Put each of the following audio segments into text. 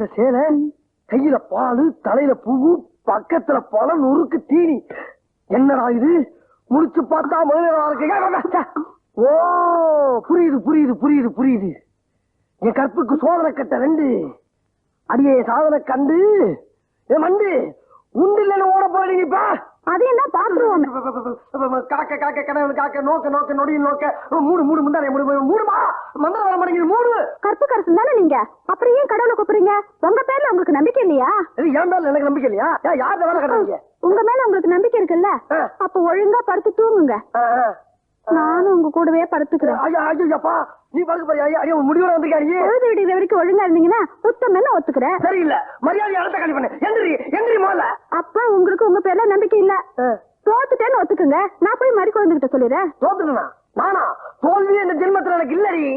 கட்டிக்கிற சேலை, கையில பாலு, தலையில பூவு, பக்கத்துல பழம், நுறுக்கு தீனி. என்னடா இது? முடிச்சு பார்த்தா முதல்ல. ஓ, புரியுது புரியுது புரியுது புரியுது. என் கற்புக்கு சோதனை கட்ட 2 அடியே சாதனை கண்டு என் மண்டு உண்டு இல்லைன்னு ஓட போறீங்கப்பா. அது என்ன பாத்துருவோம். காக்க காக்க கனவு காக்க நோக்க நோக்க நொடியில் நோக்க மூடு மூடு முந்தானே மூடுமா மந்திரம் வர மாட்டேங்குது மூடு. கற்பு கரசன் தானே நீங்க, அப்புறம் ஏன் கடவுளை கூப்பிடுறீங்க? உங்க பேர்ல உங்களுக்கு நம்பிக்கை இல்லையா? என் மேல எனக்கு நம்பிக்கை இல்லையா? யார் வேலை கட்டுறீங்க? உங்க மேல உங்களுக்கு நம்பிக்கை இருக்குல்ல, அப்ப ஒழுங்கா படுத்து தூங்குங்க. நானும் உங்க கூடவே படுத்துக்கிறேன். ஐயோப்பா, நீ படுக்க போறியா? ஐயா முடிவோட வந்திருக்காரு. பொழுது விடுகிற வரைக்கும் ஒழுங்கா இருந்தீங்கன்னா உத்தமன்னு ஒத்துக்கிறேன். சரியில்ல, மரியாதை இடத்த காலி பண்ணு. எந்திரி எந்திரி முதல்ல. அப்ப உங்களுக்கு உங்க பேர்ல நம்பிக்கை இல்ல, தோத்துட்டேன்னு ஒத்துக்குங்க. நான் போய் மறி குழந்தைகிட்ட சொல்லிடுறேன். தோத்துனா நானா? தோல்வி இந்த ஜென்மத்துல எனக்கு இல்லடி.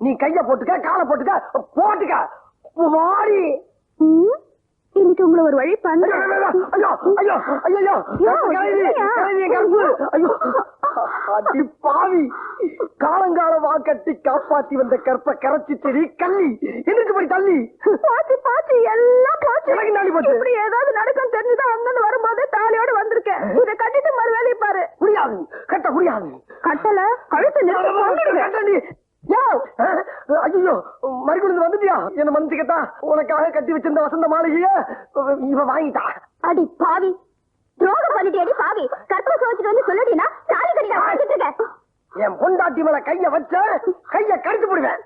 நீ கைய போட்டுக்க, காலை போட்டுக்க, போட்டுக்க மாறி. இன்னைக்கு உங்களை ஒரு வழி பண்ண. ஐயோ ஐயோ ஐயோ அடி பாவி, காலங்காலமா கட்டி காப்பாத்தி வந்த கற்ப கரைச்சி செடி கள்ளி எதுக்கு போய் தள்ளி பாத்து பாத்து எல்லாம் போச்சு. எனக்கு நாளி போச்சு. இப்படி ஏதாவது நடக்கும் தெரிஞ்சுதான் வந்து வரும்போது தாலியோட வந்திருக்கேன். இதை கட்டிட்டு மறு வேலையை பாரு. முடியாது, கட்ட முடியாது. கட்டல கழுத்து கட்டண்டி. ஐயோ, மறுக்குழுந்து வந்துட்டியா? என்ன மன்னிச்சுக்கட்டா, உனக்காக கட்டி வச்சிருந்த வசந்த மாளிகைய இவன் வாங்கிட்டா. அடி பாவி, துரோகம் பண்ணிட்டு அடி பாவி. கற்பனை சோதிச்சுட்டு வந்து சொல்லுடினா தாலி கட்டிட்டு வாங்கிட்டு இருக்க. என் பொண்டாட்டி மேல கைய வச்ச கைய கடிச்சு போடுவேன்.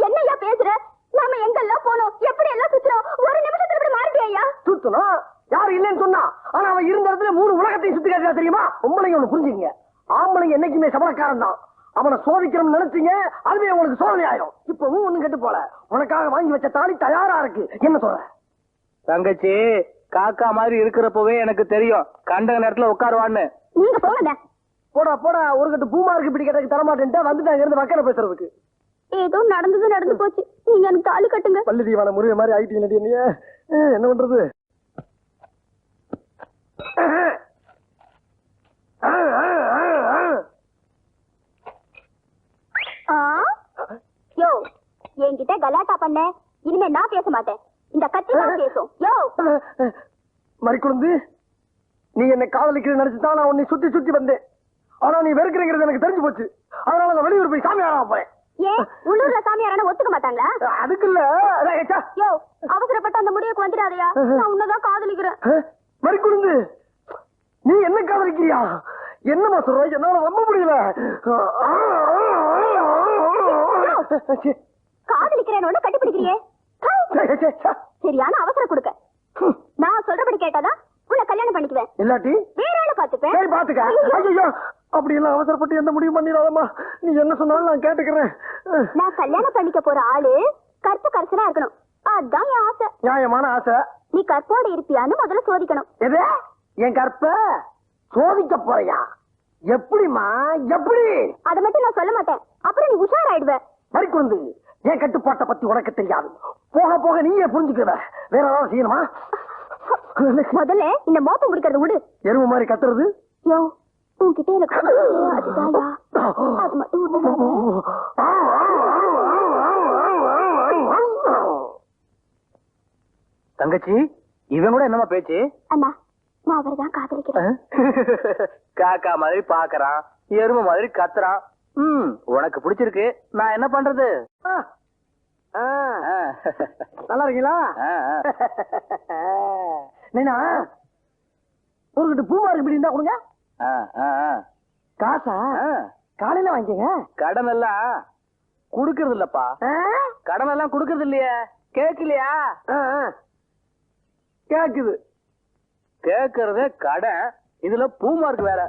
என்னையா பேசுற? நாம எங்கெல்லாம் போனோம், எப்படி எல்லாம் சுத்துறோம், ஒரு நிமிஷத்துல இப்படி மாறிட்டியா? சுத்தணும் யாரும் இல்லைன்னு சொன்னா, ஆனா அவன் இருந்த இடத்துல 3 உலகத்தையும் சுத்தி காட்டியா தெரியுமா? பொம்பளைங்க ஒண்ணு புரிஞ்சுங்க, ஆம்பளைங்க என்னைக்குமே சபலக்காரன் தான். அவனை சோதிக்கணும்னு நினைச்சீங்க, அதுவே உங்களுக்கு சோதனை ஆயிரும். இப்பவும் ஒண்ணும் கெட்டு போல, உனக்காக வாங்கி வச்ச தாலி தயாரா இருக்கு. என்ன சொல்ற தங்கச்சி? காக்கா மாதிரி இருக்கிறப்பவே எனக்கு தெரியும் கண்ட நேரத்துல உட்காருவான்னு. நீங்க போங்க. போடா போடா, ஒரு கட்டு பூமாருக்கு இப்படி கேட்டதுக்கு தரமாட்டேன்ட்டு வந்துட்டாங்க இருந்து வக்கல பேசுறதுக்கு. ஏதோ நடந்தது நடந்து போச்சு, நீங்க எனக்கு தாலி கட்டுங்க. பள்ளி தீவான முருகை மாதிரி ஆயிட்டீங்க. நீ என்ன பண்றது? யோ, என்கிட்ட கலாட்டா பண்ண, இனிமே நான் பேச மாட்டேன். இந்த கத்தி தான் பேசும். யோ மறிக்குழுந்து, நீ என்ன காதலிக்கிறது நினைச்சுதான் நான் உன்னை சுத்தி சுத்தி வந்தேன். ஆனா நீ வெறுக்கிறங்கிறது எனக்கு தெரிஞ்சு போச்சு. அதனால நான் வெளியூர் போய் சாமி ஆட போறேன். ஏன் உள்ளூர்ல சாமியாரான ஒத்துக்க மாட்டாங்களா? அதுக்கு இல்ல. யோ, அவசரப்பட்டு அந்த முடிவுக்கு வந்துடாதயா. நான் உன்னதான் காதலிக்கிறேன். மறிக்குழுந்து, நீ என்ன காதலிக்கிறியா? என்னமா சொல்ற? என்னால நம்ப முடியல. காதலிக்கிறேன்னு கட்டிப்பிடிக்கிறியே. சரியான அவசரம் கொடுக்க. நான் சொல்றபடி கேட்டாதான் உன்னை கல்யாணம் பண்ணிக்குவேன், இல்லாட்டி வேற ஆளை பாத்துப்பேன். சரி பாத்துக்க. ஐயோ, அப்படி எல்லாம் அவசரப்பட்டு எந்த முடிவு பண்ணிடாதம்மா. நீ என்ன சொன்னாலும் நான் கேட்டுக்கிறேன். நான் கல்யாணம் பண்ணிக்க போற ஆளு கற்பு கரசனா இருக்கணும். அதான் என் ஆசை. நியாயமான ஆசை. நீ கற்போட இருப்பியான்னு முதல்ல சோதிக்கணும். எது? என் கற்ப சோதிக்க போறியா? எப்படிமா? எப்படி? அதை மட்டும் நான் சொல்ல மாட்டேன், அப்புறம் நீ உஷாராயிடுவ. மறிக்குழுந்து, என் கட்டுப்பாட்டை பத்தி உனக்கு தெரியாது. போக போக நீயே புரிஞ்சுக்குவ. வேற ஏதாவது செய்யணுமா? முதல்ல இந்த மோப்பம் முடிக்கிறது விடு. எருவு மாதிரி கத்துறது. யோ, உன்கிட்ட எனக்கு அதுதாயா, அது மட்டும் தங்கச்சி, இவன் கூட என்னமா பேச்சு? அண்ணா, நான் அவர்தான் காதலிக்கிறேன். காக்கா மாதிரி பாக்குறான், எருமை மாதிரி கத்துறான். உனக்கு பிடிச்சிருக்கு, நான் என்ன பண்றது? நல்லா இருக்கீங்களா? நீனா ஒரு கிட்ட பூமாரி இப்படி இருந்தா கொடுங்க. காசா காலையில வாங்கிக்கங்க. கடன் எல்லாம் குடுக்கறது இல்லப்பா. கடன் எல்லாம் குடுக்கறது இல்லையே. கேட்கலையா? கேக்குது. கேக்குறது கடன், இதுல பூமார்க்கு வேற.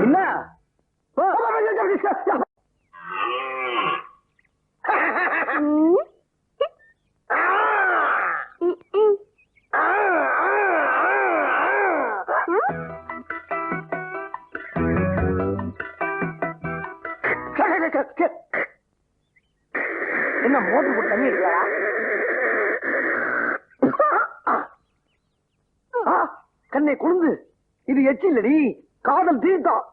என்ன? என்ன மோட்டர் போட்டு தண்ணி எடுக்கிறா? கண்ணை குழுந்து, இது எச்சி இல்லடி, காதல் தீர்த்தம்.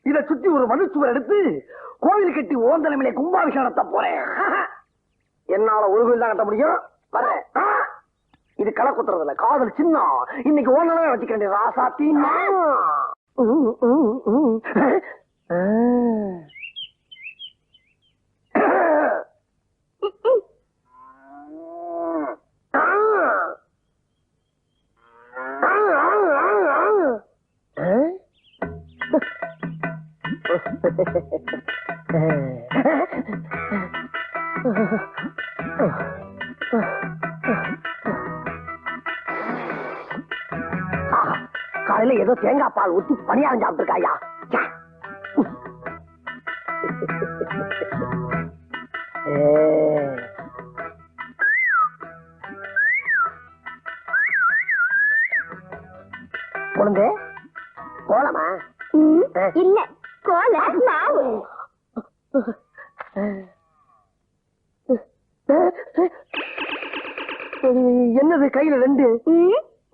இதை சுத்தி ஒரு மனுச்சுவர் எடுத்து கோவில் கட்டி ஓந்தலமிலே கும்பாபிஷேகம் நடத்த போறேன். என்னால ஒரு கோயில் தான் கட்ட முடியும். வரேன். இது களை குத்துறதுல காதல் சின்னம். இன்னைக்கு ஓனவே வச்சுக்கிறேன் ராசாத்தி. காலையில ஏதோ தேங்காய் பால் ஊத்தி பணியாரம் சாப்பிட்டுருக்காயா. குழந்தை கோலமா? இல்ல, கோல மாவு. என்னது கையில ரெண்டு?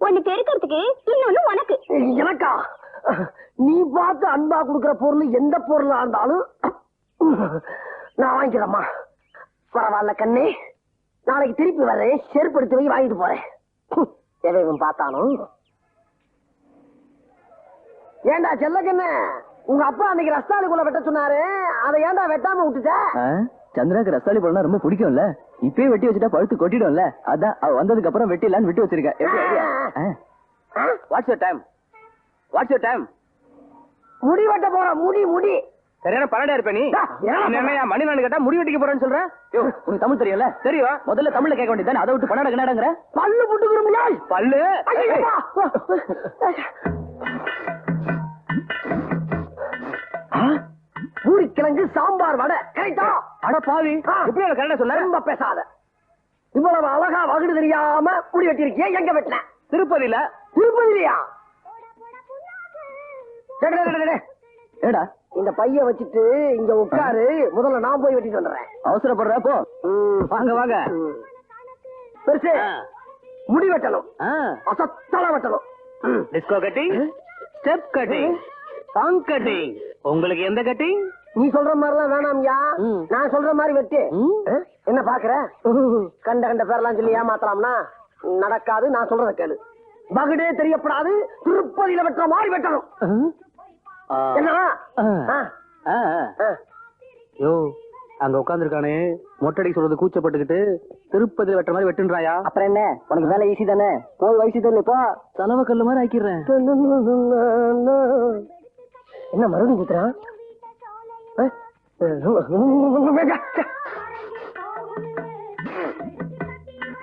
ஒண்ணு பெருக்கிறதுக்கு, இன்னொன்னு உனக்கு. எனக்கா? நீ பார்த்து அன்பா குடுக்கிற பொருள் எந்த பொருளா இருந்தாலும் நான் வாங்கிக்கிறேம்மா. பரவாயில்ல கண்ணே, நாளைக்கு திருப்பி வரேன். செருப்படுத்தி போய் வாங்கிட்டு போறேன். எவன் பார்த்தாலும். ஏண்டா செல்ல கண்ணு, உங்க அப்பா அன்னைக்கு ரஸ்தாலிக்குள்ள வெட்ட சொன்னாரு, அதை ஏண்டா வெட்டாம விட்டுட்ட? சந்திராக்கு ரஸ்தாலி பழம்னா ரொம்ப பிடிக்கும்ல, இப்பயே வெட்டி வச்சுட்டா பழுத்து கொட்டிடும்ல, அதான் அவ வந்ததுக்கு அப்புறம் வெட்டிடலான்னு விட்டு வச்சிருக்கேன். What's your time? What's your time? முடி வெட்ட போற. முடி முடி சரியான பன்னெண்டா இருப்ப நீ. என்னையா மணி நாள் கேட்டா முடி வெட்டிக்க போறேன்னு சொல்ற? உனக்கு தமிழ் தெரியும்ல? தெரியும். முதல்ல தமிழ்ல கேட்க வேண்டியதானே, அதை விட்டு பன்னெண்டு கன்னடங்கிற. பல்லு புட்டுக்குறோம்யா. பல்லு பூரிக்கிழங்கு சாம்பார் வடை கரெக்டா? அட பாவி, எப்படி கரெக்டா சொன்ன? ரொம்ப பேசாத. இவ்வளவு அழகா வகுடு தெரியாம முடி வெட்டிருக்கிய. எங்க வெட்டின? திருப்பதியில. திருப்பதிலையா? ஏடா இந்த பைய வச்சுட்டு இங்க உட்காரு, முதல்ல நான் போய் வெட்டிட்டு வந்துடுறேன். அவசரப்படுற போ. வாங்க வாங்க. பெருசு முடி வெட்டணும், அசத்தல வெட்டணும். Disco cutting, step cutting, song cutting. உங்களுக்கு எந்த கட்டிங்? நீ சொல்ற மாதிரிலாம் வேணாம்யா, நான் சொல்ற மாதிரி வெட்டு. என்ன பாக்குற? கண்ட கண்ட பேரெல்லாம் சொல்லி ஏமாத்தலாம்னா நடக்காது. நான் சொல்றத கேளு. பகுடே தெரியப்படாது, திருப்பதியில வெட்டுற மாதிரி வெட்டணும். என்ன? யோ, அங்க உட்கார்ந்துருக்கானே மொட்டடி சொல்றது கூச்சப்பட்டுக்கிட்டு திருப்பதி வெட்டுற மாதிரி வெட்டுன்றாயா? அப்புறம் என்ன, உனக்கு வேலை ஈஸி தானே. போய் வயசு தானே, இப்போ செலவு கல்லு மாதிரி ஆக்கிடுறேன். என்ன மறுபடியும் குத்துறான்?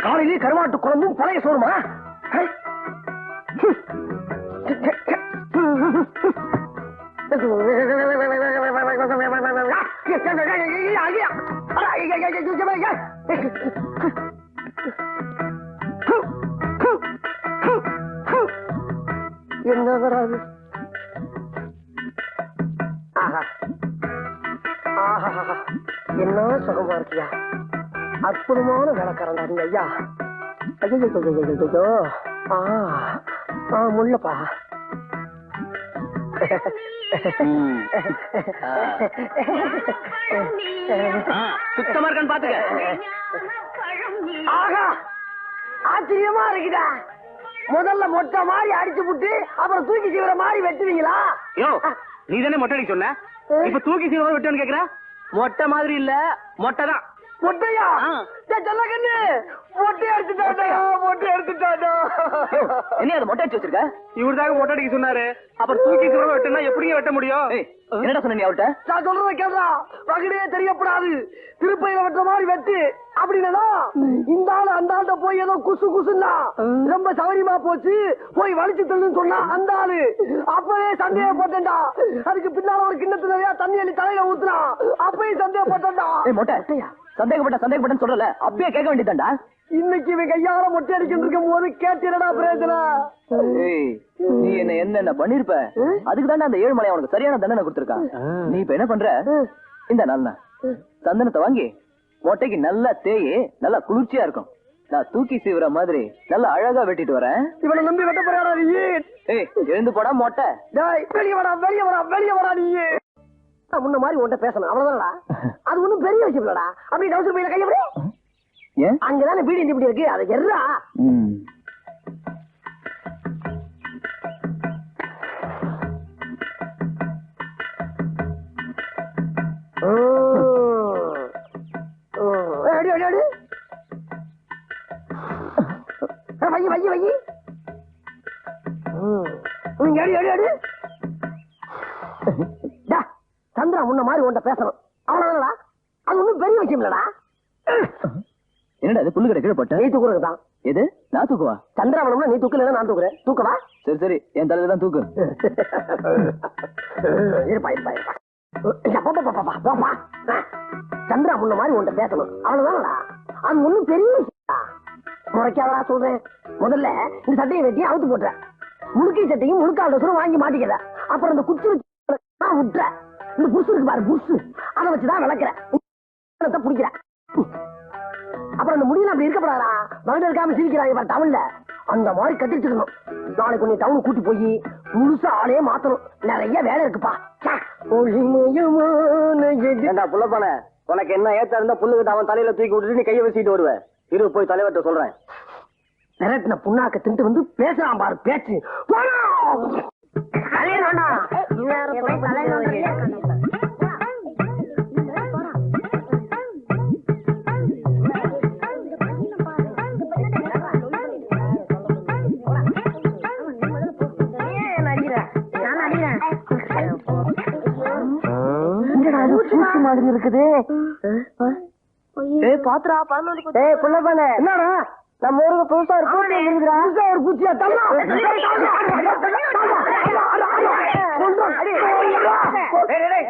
காலையிலே கருவாட்டு குழம்பும் பழைய சோறுமா? என்ன வராது? என்ன சுகமா இருக்கியா? அற்புதமான வேலைக்காரண்டா நீ ஐயா. ஐயோ, முள்ளப்பா. சுத்தமா இருக்கான்னு பாத்துக்க. ஆகா, ஆச்சரியமா இருக்குடா. முதல்ல மொட்டை மாதிரி அடிச்சு புட்டு அப்புறம் தூக்கி சீவிர மாதிரி வெட்டுவீங்களா? யோ, நீ தானே மொட்டை அடிக்க சொன்ன, இப்ப தூக்கி சீவிர வெட்டுன்னு கேக்குற? மொட்டை மாதிரி இல்ல, மொட்டை தான். மொட்டையா? சொல்ல கண்ணு, மொட்டை எடுத்துட்டாடா, மொட்டை எடுத்துட்டாடா. என்ன அது மொட்டை அடிச்சு வச்சிருக்க? இவருதாக மொட்டை அடிக்க சொன்னாரு, அப்புறம் தூக்கி சீவிர வெட்டுனா எப்படிங்க வெட்ட முடியும்? என்னடா சொன்ன நீ அவர்கிட்ட? நான் சொல்றத கேட்டா, பகடே தெரியப்படாது, திருப்பதியில வெட்டுற மாதிரி வெட்டு அப்படின்னா இந்த ஆளு அந்த ஆள்கிட்ட போய் ஏதோ குசு குசுன்னா ரொம்ப சௌரியமா போச்சு, போய் வலிச்சு தள்ளுன்னு சொன்னா அந்த ஆளு அப்பவே சந்தேகப்பட்டா. அதுக்கு பின்னால ஒரு கிண்ணத்து நிறைய தண்ணி அள்ளி தலையில ஊத்துனா அப்பயும் சந்தேகப்பட்டா. மொட்டையா சந்தேகப்பட்டேன்னு சொல்லல, அப்பயே கேட்க வேண்டியதாண்டா. இன்னைக்கு இவன் கையால மொட்டை அடிக்கிட்டு இருக்கும் போது கேட்டா பிரயோஜனம். நீ என்ன பண்ணிருப்ப? அதுக்கு தானே அந்த ஏழுமலை அவனுக்கு சரியான தண்டனை கொடுத்திருக்கான். நீ இப்ப என்ன பண்ற? இந்த நாள்னா சந்தனத்தை வாங்கி மொட்டைக்கு நல்லா தேயி நல்லா குளிர்ச்சியா இருக்கும். நான் தூக்கி சீவுற மாதிரி நல்லா அழகா வெட்டிட்டு வரேன். இவனை நம்பி வெட்ட போறாடா நீ. ஏய் எழுந்து போடா மொட்டை. டேய் வெளிய வாடா வெளிய வாடா வெளிய வாடா நீ. முன்ன மாதிரி உன்கிட்ட பேசணும் அவ்வளவுதான்டா. அது ஒண்ணும் பெரிய விஷயம் இல்லடா. அப்படி டவுசர் பையில கைய விடு. ஏன் அங்கதானே பீடி இப்படி இருக்கு அதை எர்றா. அடி அடி அடி வை வை வை அடி அடி அடி. சந்திரா முன்ன மாதிரி உன்கிட்ட பேசணும் அவ்வளவுதான்டா. அது ஒண்ணும் பெரிய விஷயம் இல்லடா. என்னடா இது புல்லு கீழே போட்ட? நீ தூக்குறது தான். எது நான் தூக்குவா? சந்திரா வேணும்னா நீ தூக்கல நான் தூக்குறேன். தூக்கவா? சரி சரி என் தலையில தான் தூக்கு. இருப்பா இருப்பா இருப்பா. சந்திரா முன்ன மாதிரி உன்கிட்ட பேசணும் அவ்வளவுதான்டா. அது ஒண்ணும் பெரிய விஷயம் முறைக்காதா சொல்றேன். முதல்ல இந்த சட்டையை வெட்டி அவுத்து போட்டுற. முழுக்கை சட்டையும் முழுக்கால் வாங்கி மாட்டிக்கிற. அப்புறம் இந்த குச்சி வச்சு விட்டுற. இந்த புருஷு இருக்கு பாரு புருஷு அதை வச்சுதான் விளக்குறேன் பிடிக்கிறேன். அப்புறம் அந்த முடியல அப்படி இருக்கப்படாதா மகன் இருக்காம சிரிக்கிறாங்க தமிழ்ல அந்த மாதிரி கட்டிச்சுக்கணும். நாளைக்கு நீ டவுன் கூட்டி போய் முழுசா ஆளே மாத்தணும். நிறைய வேலை இருக்குப்பா. புள்ளப்பான உனக்கு என்ன ஏத்தா இருந்தா புல்லுகிட்ட அவன் தலையில தூக்கி விட்டுட்டு நீ கையை வச்சுட்டு வருவேன். இரு போய் தலைவர்கிட்ட சொல்றேன். நிரட்டின புண்ணாக்க திண்டு வந்து பேசுறான் பாரு பேச்சு. மாதிரி இருக்குது. பாத்துரா என்னடா நம்ம ஊருக்கு புதுசா ஒரு பூச்சியா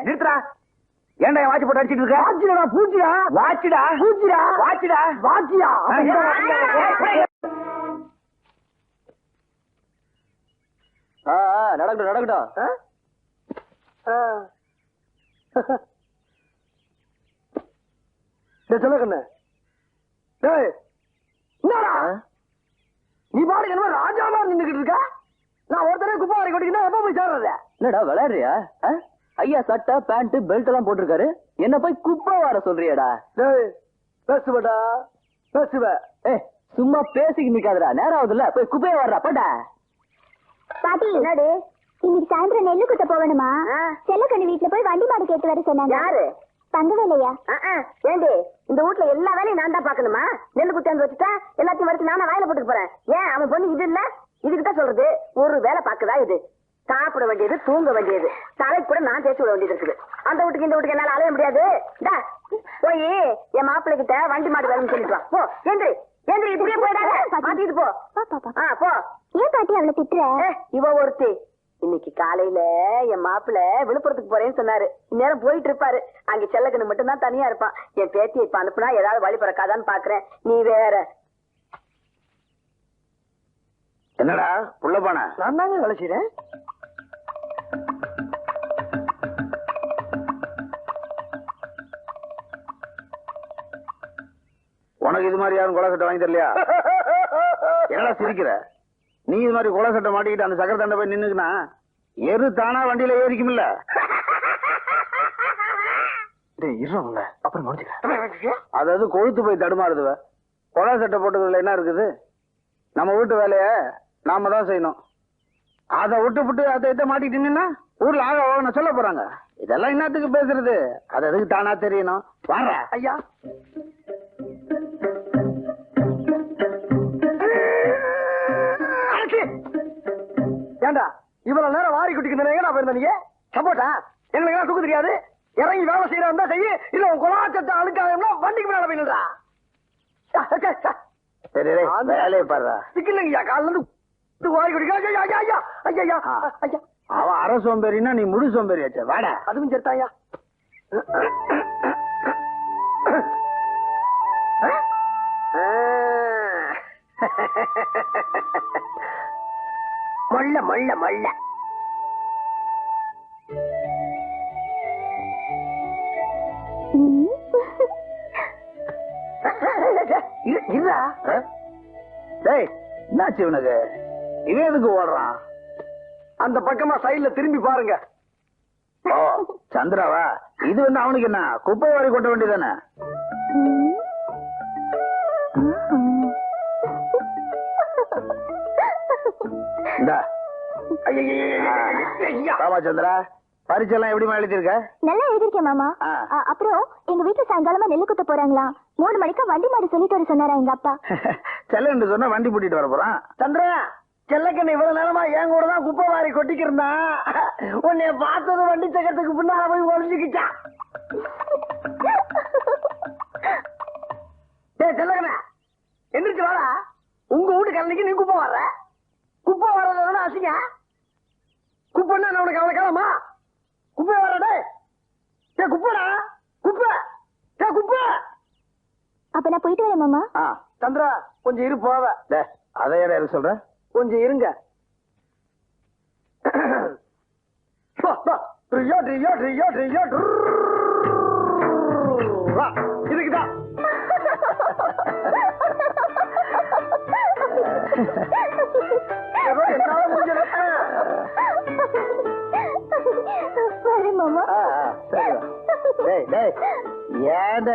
நிறுத்துறா. ஏன்டா வாட்சி போட்டு அடிச்சிட்டு இருக்க? வாட்சிடா பூச்சியா வாட்சிடா பூச்சிடா வாட்சிடா வாட்சியா. நடக்கட்டும் நடக்கட்டும். சொல்ல கண்ணு நீ பாடு என்ன ராஜாவா நின்னுகிட்டு இருக்க. நான் ஒருத்தரே குப்பை வரை கொட்டிக்கிட்டா எப்ப போய் சேர்றது? என்னடா விளையாடுறியா? ஐயா சட்டை பேண்ட் பெல்ட் எல்லாம் போட்டிருக்காரு. என்ன போய் குப்பை வர சொல்றியாடா? பேசுவடா பேசுவ. சும்மா பேசிக்க நிக்காதடா. நேரம் ஆகுதுல்ல போய் குப்பையை வர்றா போட்டா. பாட்டி என்னடு இன்னைக்கு சாயந்தரம் நெல்லு குத்த போகணுமா? செல்லக்கண்ணு வீட்டுல போய் வண்டி மாடு கேட்டு வர சொன்னாங்க. யாரு? தங்கவேலையா? ஏண்டி இந்த வீட்டுல எல்லா வேலையும் நான் தான் பாக்கணுமா? நெல்லு குத்தாந்து வச்சுட்டா எல்லாத்தையும் வரைக்கும் நானே வாயில போட்டுக்கு போறேன். ஏன் அவன் பொண்ணு இது இல்ல? இதுக்குதான் சொல்றது ஒரு வேலை பாக்குதா இது. சாப்பிட வேண்டியது தூங்க வேண்டியது தலை கூட நான் தேய்ச்சி விட வேண்டியது இருக்குது. அந்த வீட்டுக்கு இந்த வீட்டுக்கு என்னால அலைய முடியாது. போய் என் மாப்பிள்ளை கிட்ட வண்டி மாடு வேணும்னு சொல்லிட்டு வா. போ எந்திரி எந்திரி இப்படியே போயிடாத மாட்டிட்டு போ. போ. ஏன் பாட்டி அவளை திட்டுற? இவ ஒருத்தி இன்னைக்கு காலையில என் மாப்பிள்ள விழுப்புரத்துக்கு போறேன்னு சொன்னாரு. இந்நேரம் போயிட்டு இருப்பாரு. அங்க செல்லக்கண்ணு மட்டும் தான் தனியா இருப்பான். என் பேத்தியை இப்ப அனுப்புனா ஏதாவது வழி பிறக்காதான்னு பாக்குறேன். நீ வேற என்னடா புள்ளப்பான? நான் தாங்க வேலை செய்றேன். உனக்கு இது மாதிரி யாரும் கொலை சட்டை வாங்கி தரலையா? என்ன சிரிக்கிற? நீ இது மாதிரி கொலை சட்டை மாட்டிக்கிட்டு அந்த சக்கர தண்டை போய் நின்னுக்குனா எரு தானா வண்டியில ஏறிக்கும்ல. அப்புறம் அதாவது கொழுத்து போய் தடுமாறுதுவ. கொலை சட்டை போட்டதுல என்ன இருக்குது? நம்ம வீட்டு வேலைய நாம தான் செய்யணும். அதை விட்டு அதை மாட்டிக்கிட்டீங்கன்னா ஊர்ல ஆக சொல்ல போறாங்க. இதெல்லாம் என்னத்துக்கு பேசுறது? அது அதுக்கு தானா தெரியணும். வாங்க ஐயா. ஏண்டா இவ்வளவு நேரம் வாரி குட்டிக்கு போயிருந்தீங்க சப்போட்டா எங்களுக்கு எல்லாம் தூக்க தெரியாது. இறங்கி வேலை செய்யறா செய்ய இல்ல உன் கொலாச்சத்தை அழுக்காக வண்டிக்கு மேல போயிடுறா. வேலையை பாடுறா. சிக்கலைங்கய்யா காலில இருந்து வாரி குடிக்க. ஐயா ஐயா ஐயா ஐயா அவன் அரை சோம்பேறினா நீ முழு சோம்பேறியாச்ச. வாடா. அதுவும் சேர்த்தாயா. மல்ல மல்ல மல்ல ம் இல்ல டேய் என்னாச்சு இவனுக்கு? இவன் எதுக்கு ஓடுறான்? அந்த பக்கமா சைடுல திரும்பி பாருங்க. ஓ சந்திராவா? இது வந்து அவனுக்கு என்ன, குப்பை வாரி கொட்ட வேண்டியதானே? இந்தா. ராமச்சந்திரா, பரீட்சைலாம் எப்படிமா எழுதிருக்க? நல்லா எழுதிருக்கேன் மாமா. அப்புறம் எங்க வீட்டுல சாயங்காலமா நெல்லு குத்த போறாங்களா? 3 மணிக்கு வண்டி மாடு சொல்லிட்டு வர சொன்னாரா எங்க அப்பா. செல்லன்னு சொன்னா வண்டி பூட்டிட்டு வர போறான். சந்திரா, செல்லக்கண்ணு இவ்வளவு நேரமா என் கூட தான் குப்பை வாரி கொட்டிக்கிருந்தான். உன்னைய பார்த்தது வண்டி சக்கரத்துக்கு பின்னால போய் ஒழிஞ்சுக்கிச்சான். டேய் செல்லக்கண்ண, எந்திரிச்சு வாடா. உங்க வீட்டு கல்லைக்கு நீ குப்பை வர்ற. குப்பை வர்றத அசிங்க. குப்பைன்னா என்ன உனக்கு அவ்வளவு காலமா? குப்பை வர டே குப்பைடா, குப்பை டே குப்பை. அப்ப நான் போயிட்டு வரேன் மாமா. சந்திரா கொஞ்சம் இரு போவ. அதை யார சொல்ற? கொஞ்சம் இருங்க. இதுக்குதான் என்னால முடிஞ்சது. வரேன் மாமா. சரி. டேய் டேய் ஏன்டா